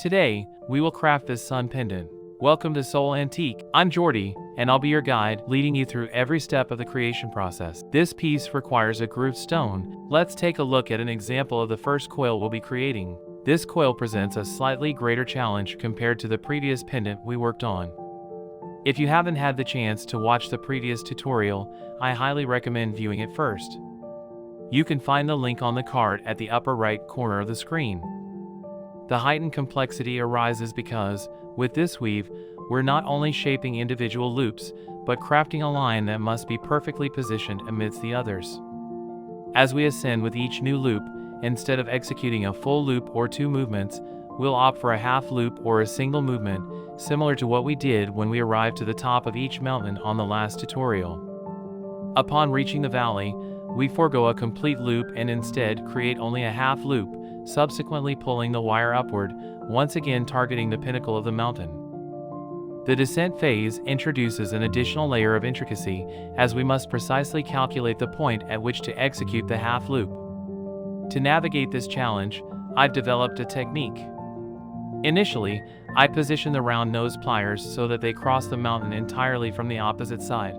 Today, we will craft this sun pendant. Welcome to Soul Antique. I'm Jordy, and I'll be your guide, leading you through every step of the creation process. This piece requires a grooved stone. Let's take a look at an example of the first coil we'll be creating. This coil presents a slightly greater challenge compared to the previous pendant we worked on. If you haven't had the chance to watch the previous tutorial, I highly recommend viewing it first. You can find the link on the card at the upper right corner of the screen. The heightened complexity arises because, with this weave, we're not only shaping individual loops, but crafting a line that must be perfectly positioned amidst the others. As we ascend with each new loop, instead of executing a full loop or two movements, we'll opt for a half loop or a single movement, similar to what we did when we arrived to the top of each mountain on the last tutorial. Upon reaching the valley, we forego a complete loop and instead create only a half loop, subsequently pulling the wire upward, once again targeting the pinnacle of the mountain. The descent phase introduces an additional layer of intricacy, as we must precisely calculate the point at which to execute the half loop. To navigate this challenge, I've developed a technique. Initially, I position the round nose pliers so that they cross the mountain entirely from the opposite side.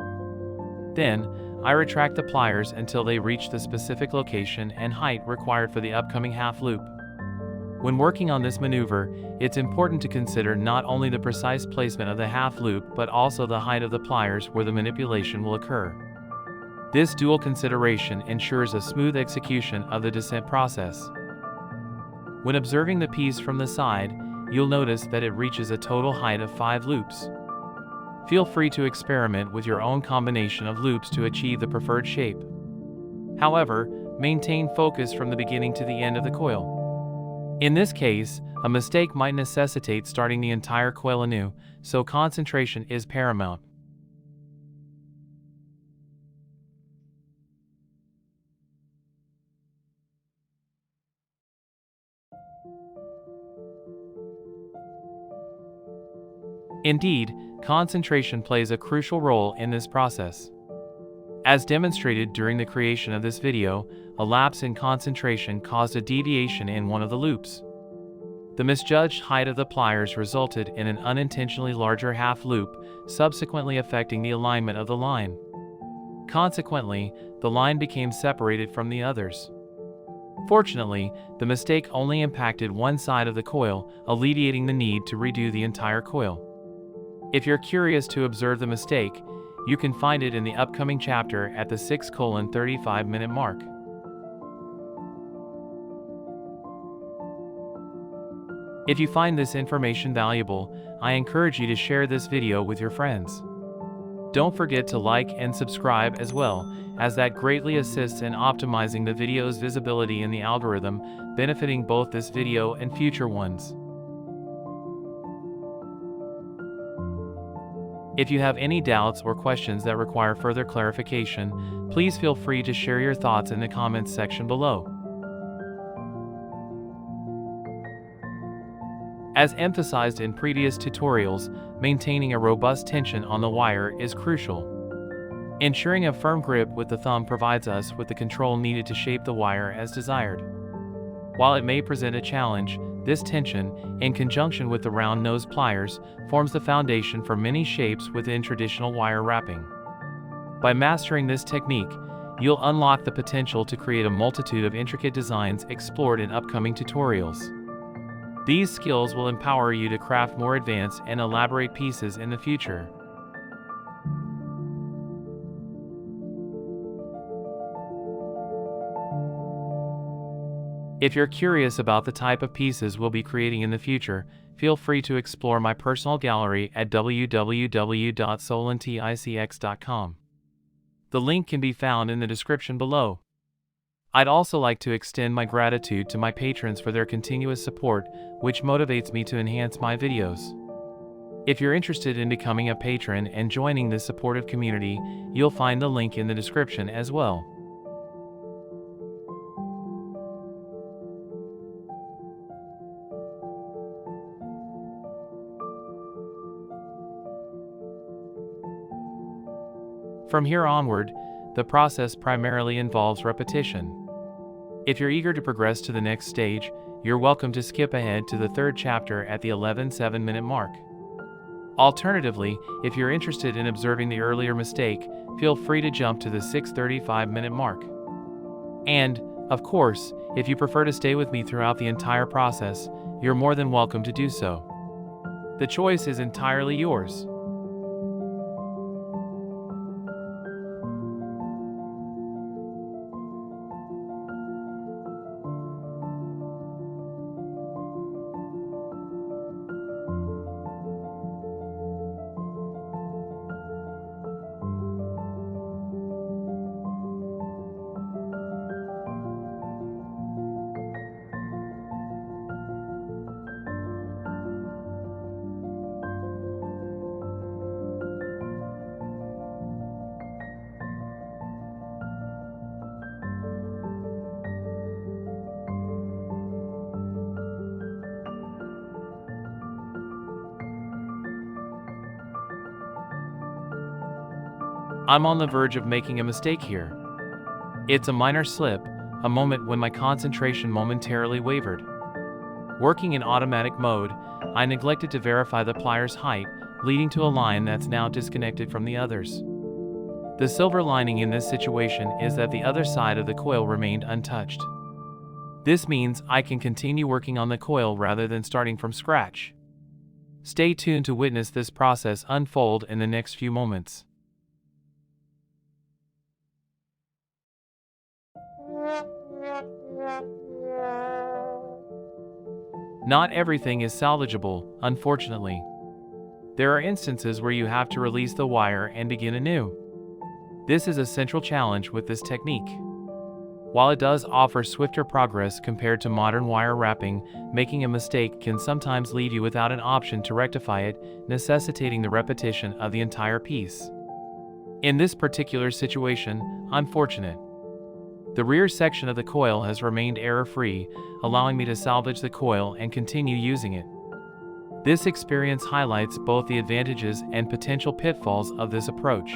Then, I retract the pliers until they reach the specific location and height required for the upcoming half loop. When working on this maneuver, it's important to consider not only the precise placement of the half loop but also the height of the pliers where the manipulation will occur. This dual consideration ensures a smooth execution of the descent process. When observing the piece from the side, you'll notice that it reaches a total height of 5 loops. Feel free to experiment with your own combination of loops to achieve the preferred shape. However, maintain focus from the beginning to the end of the coil. In this case, a mistake might necessitate starting the entire coil anew, so concentration is paramount. Indeed, concentration plays a crucial role in this process. As demonstrated during the creation of this video, a lapse in concentration caused a deviation in one of the loops. The misjudged height of the pliers resulted in an unintentionally larger half loop, subsequently affecting the alignment of the line. Consequently, the line became separated from the others. Fortunately, the mistake only impacted one side of the coil, alleviating the need to redo the entire coil. If you're curious to observe the mistake, you can find it in the upcoming chapter at the 6:35 minute mark. If you find this information valuable, I encourage you to share this video with your friends. Don't forget to like and subscribe as well, as that greatly assists in optimizing the video's visibility in the algorithm, benefiting both this video and future ones. If you have any doubts or questions that require further clarification, please feel free to share your thoughts in the comments section below. As emphasized in previous tutorials, maintaining a robust tension on the wire is crucial. Ensuring a firm grip with the thumb provides us with the control needed to shape the wire as desired. While it may present a challenge, this tension, in conjunction with the round nose pliers, forms the foundation for many shapes within traditional wire wrapping. By mastering this technique, you'll unlock the potential to create a multitude of intricate designs explored in upcoming tutorials. These skills will empower you to craft more advanced and elaborate pieces in the future. If you're curious about the type of pieces we'll be creating in the future, feel free to explore my personal gallery at www.soulanticx.com. The link can be found in the description below. I'd also like to extend my gratitude to my patrons for their continuous support, which motivates me to enhance my videos. If you're interested in becoming a patron and joining this supportive community, you'll find the link in the description as well. From here onward, the process primarily involves repetition. If you're eager to progress to the next stage, you're welcome to skip ahead to the third chapter at the 11:07-minute mark. Alternatively, if you're interested in observing the earlier mistake, feel free to jump to the 6:35-minute mark. And, of course, if you prefer to stay with me throughout the entire process, you're more than welcome to do so. The choice is entirely yours. I'm on the verge of making a mistake here. It's a minor slip, a moment when my concentration momentarily wavered. Working in automatic mode, I neglected to verify the pliers' height, leading to a line that's now disconnected from the others. The silver lining in this situation is that the other side of the coil remained untouched. This means I can continue working on the coil rather than starting from scratch. Stay tuned to witness this process unfold in the next few moments. Not everything is salvageable, unfortunately. There are instances where you have to release the wire and begin anew. This is a central challenge with this technique. While it does offer swifter progress compared to modern wire wrapping, making a mistake can sometimes leave you without an option to rectify it, necessitating the repetition of the entire piece. In this particular situation, I'm fortunate. The rear section of the coil has remained error-free, allowing me to salvage the coil and continue using it. This experience highlights both the advantages and potential pitfalls of this approach.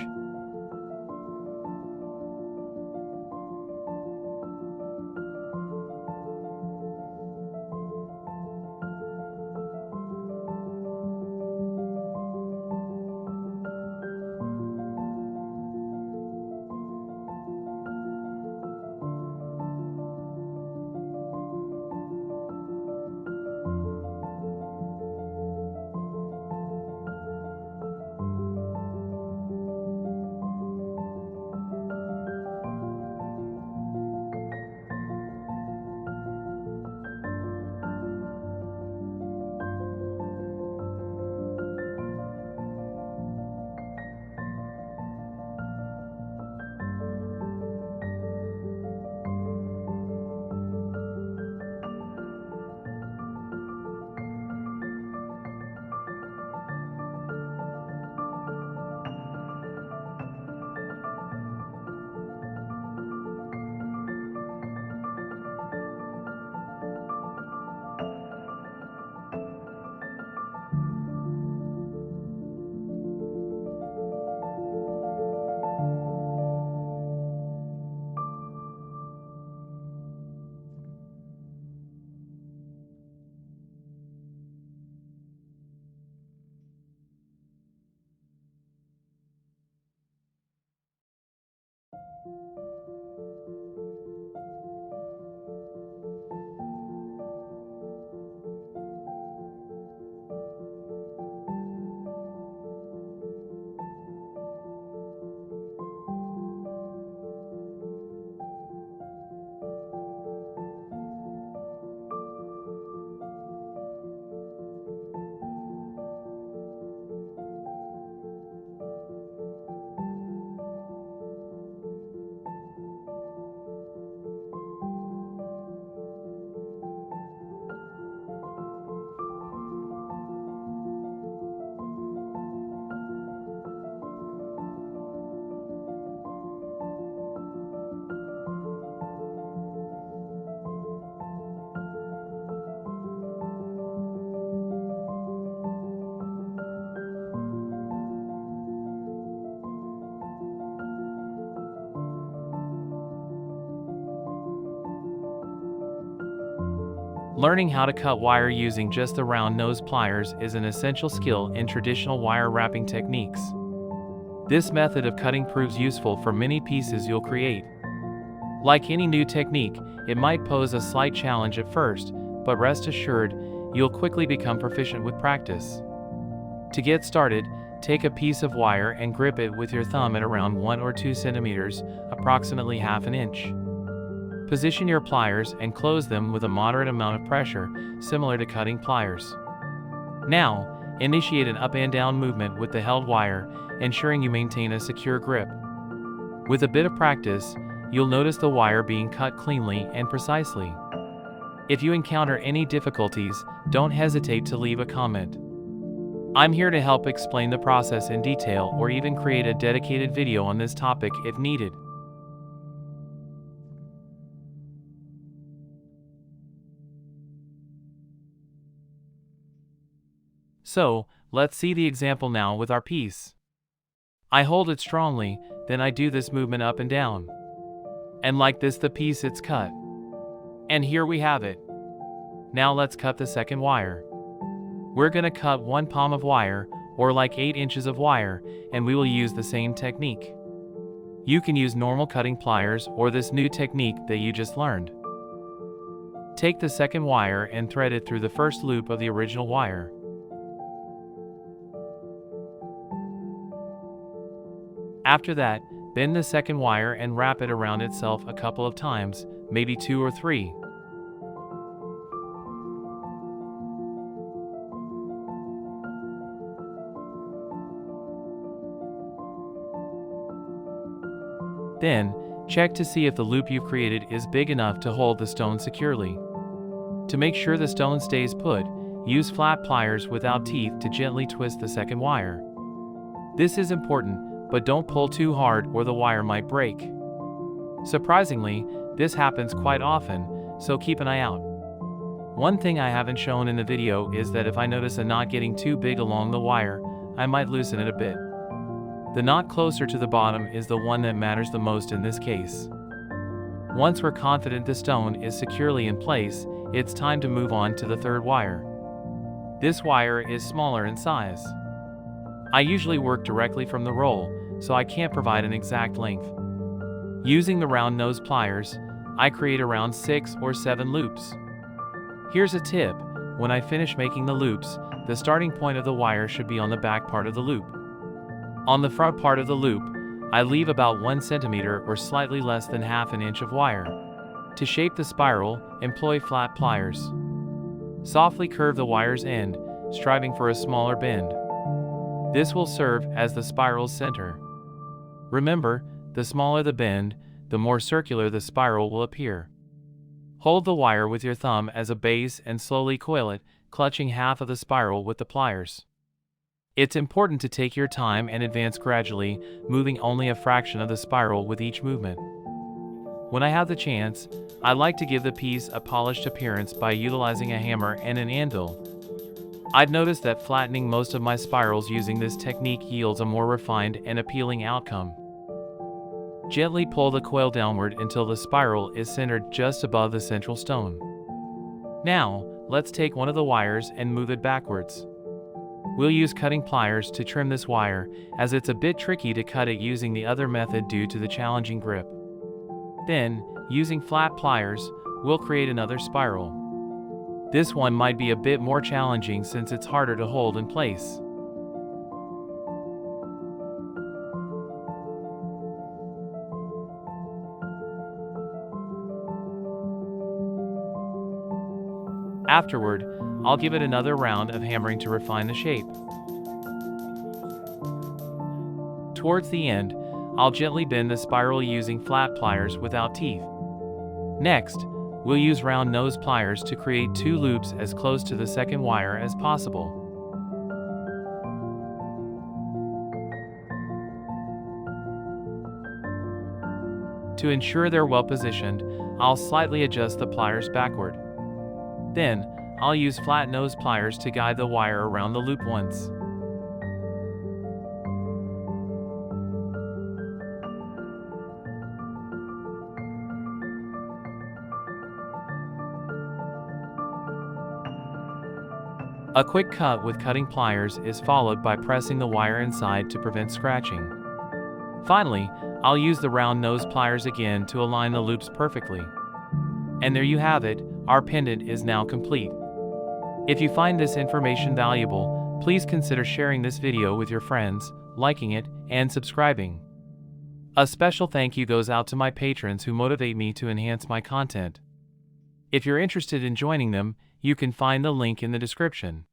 Learning how to cut wire using just the round nose pliers is an essential skill in traditional wire wrapping techniques. This method of cutting proves useful for many pieces you'll create. Like any new technique, it might pose a slight challenge at first, but rest assured, you'll quickly become proficient with practice. To get started, take a piece of wire and grip it with your thumb at around 1 or 2 centimeters, approximately half an inch. Position your pliers and close them with a moderate amount of pressure, similar to cutting pliers. Now, initiate an up and down movement with the held wire, ensuring you maintain a secure grip. With a bit of practice, you'll notice the wire being cut cleanly and precisely. If you encounter any difficulties, don't hesitate to leave a comment. I'm here to help explain the process in detail or even create a dedicated video on this topic if needed. So, let's see the example now with our piece. I hold it strongly, then I do this movement up and down. And like this, the piece it's cut. And here we have it. Now let's cut the second wire. We're gonna cut 1 palm of wire, or like 8 inches of wire, and we will use the same technique. You can use normal cutting pliers or this new technique that you just learned. Take the second wire and thread it through the first loop of the original wire. After that, bend the second wire and wrap it around itself a couple of times, maybe 2 or 3. Then, check to see if the loop you've created is big enough to hold the stone securely. To make sure the stone stays put, use flat pliers without teeth to gently twist the second wire. This is important, but don't pull too hard or the wire might break. Surprisingly, this happens quite often, so keep an eye out. One thing I haven't shown in the video is that if I notice a knot getting too big along the wire, I might loosen it a bit. The knot closer to the bottom is the one that matters the most in this case. Once we're confident the stone is securely in place, it's time to move on to the third wire. This wire is smaller in size. I usually work directly from the roll, so I can't provide an exact length. Using the round nose pliers, I create around 6 or 7 loops. Here's a tip: when I finish making the loops, the starting point of the wire should be on the back part of the loop. On the front part of the loop, I leave about 1 centimeter or slightly less than half an inch of wire. To shape the spiral, employ flat pliers. Softly curve the wire's end, striving for a smaller bend. This will serve as the spiral's center. Remember, the smaller the bend, the more circular the spiral will appear. Hold the wire with your thumb as a base and slowly coil it, clutching half of the spiral with the pliers. It's important to take your time and advance gradually, moving only a fraction of the spiral with each movement. When I have the chance, I like to give the piece a polished appearance by utilizing a hammer and an anvil. I've noticed that flattening most of my spirals using this technique yields a more refined and appealing outcome. Gently pull the coil downward until the spiral is centered just above the central stone. Now, let's take one of the wires and move it backwards. We'll use cutting pliers to trim this wire, as it's a bit tricky to cut it using the other method due to the challenging grip. Then, using flat pliers, we'll create another spiral. This one might be a bit more challenging since it's harder to hold in place. Afterward, I'll give it another round of hammering to refine the shape. Towards the end, I'll gently bend the spiral using flat pliers without teeth. Next, we'll use round nose pliers to create 2 loops as close to the second wire as possible. To ensure they're well positioned, I'll slightly adjust the pliers backward. Then, I'll use flat nose pliers to guide the wire around the loop once. A quick cut with cutting pliers is followed by pressing the wire inside to prevent scratching. Finally, I'll use the round nose pliers again to align the loops perfectly. And there you have it, our pendant is now complete. If you find this information valuable, please consider sharing this video with your friends, liking it, and subscribing. A special thank you goes out to my patrons who motivate me to enhance my content. If you're interested in joining them, you can find the link in the description.